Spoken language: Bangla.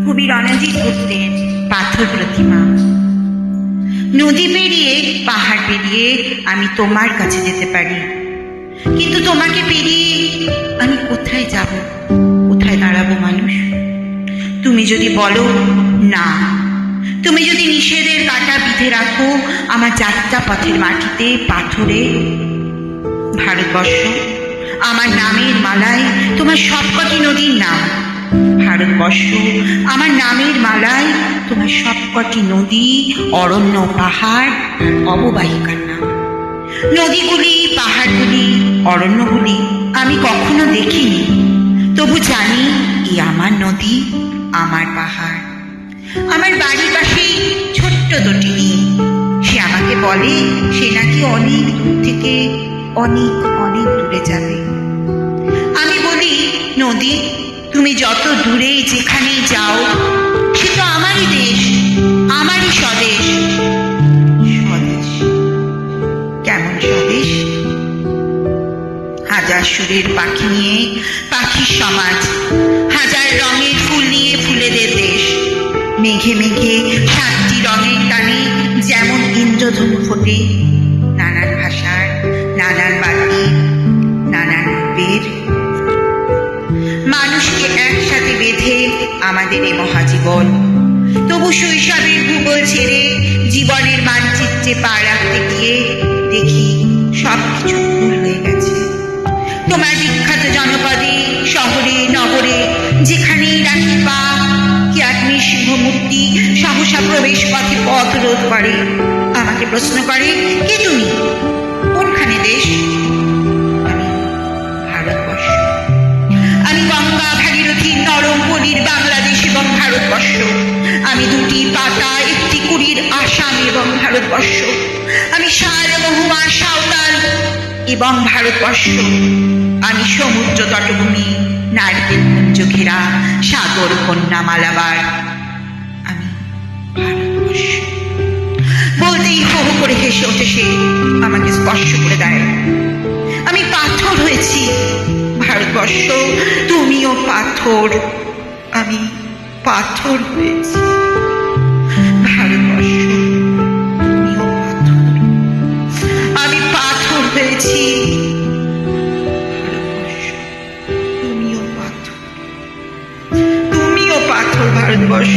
কবি রণজিৎ গুপ্তের পাথর প্রতিমা। নদী পেরিয়ে পাহাড় পেরিয়ে আমি তোমার কাছে যেতে পারি, কিন্তু তোমাকে পেরিয়ে আমি কোথায় যাব, কোথায় দাঁড়াবো মানুষ? তুমি যদি বলো না, তুমি যদি নিষেধের কাঁটা বিঁধে রাখো আমার যাত্রা পথের মাটিতে পাথরে, ভারতবর্ষ আমার নামের মালায় তোমার সবকটি নদীর নাম। ভারতবর্ষ আমার নামের মালায় তোমার সবকটি নদী, অরণ্য, পাহাড় আর অববাহিকার নাম। নদীগুলি, পাহাড়গুলি, অরণ্যগুলি আমি কখনো দেখিনি, তবু জানি এই আমার নদী, আমার পাহাড়। আমার বাড়ির পাশেই ছোট্ট দুটি ডিম। সে আমাকে বলে সে নাকি অনেক দূর থেকে অনেক অনেক দূরে যাবে। আমি বলি, নদী তুমি যত দূরে যেখানেই যাও সে তো আমারই দেশ, আমারই স্বদেশ। স্বদেশ কেমন স্বদেশ? হাজার সুরের পাখি নিয়ে পাখির সমাজ, হাজার রঙের ফুল নিয়ে ফুলেদের দেশ। মেঘে মেঘে 7টি রঙের টানে যেমন ইন্দ্রধনু ফোটে, নানান ভাষার, নানান বাতি, নানান রূপের মানুষকে একসাথে বেঁধে আমাদের এ মহাজীবন। তবু শৈশবের ভূগোল ছেড়ে জীবনের মানচিত্রে পা রাখতে গিয়ে দেখি সবকিছু ভুল হয়ে গেছে। তোমার বিখ্যাত জনপদে, শহরে, নগরে যেখানেই রাখি পা, কিয়াটমির সিংহমূর্তি সহসা প্রবেশ পথে পথ রোধ করে। আমাকে প্রশ্ন করে, কে তুমি, কোনখানে দেশ? আমি ভারতবর্ষ। আমি গঙ্গা ভাগীরথী নরম পলির বাংলাদেশ এবং ভারতবর্ষ। আমি 2টি পাতা, 1টি কুড়ির আসাম এবং ভারতবর্ষ। আমি সারমহুমা সাঁওতাল এবং ভারতবর্ষ। আমি সমুদ্র তটভূমি, নারকেল কুঞ্জ ঘেরা সাগর কন্যা মালাবার। আমি ভারতবর্ষ। বলতেই হো হো করে হেসে ওঠে সে, আমাকে স্পর্শ করে দেয়। আমি পাথর হয়েছি, ভারতবর্ষ তুমিও পাথর। আমি পাথর হয়েছি, ভারতবর্ষ তুমিও পাথর। আমি পাথর হয়েছি, ভারতবর্ষ তুমিও পাথর। তুমিও পাথর, ভারতবর্ষ।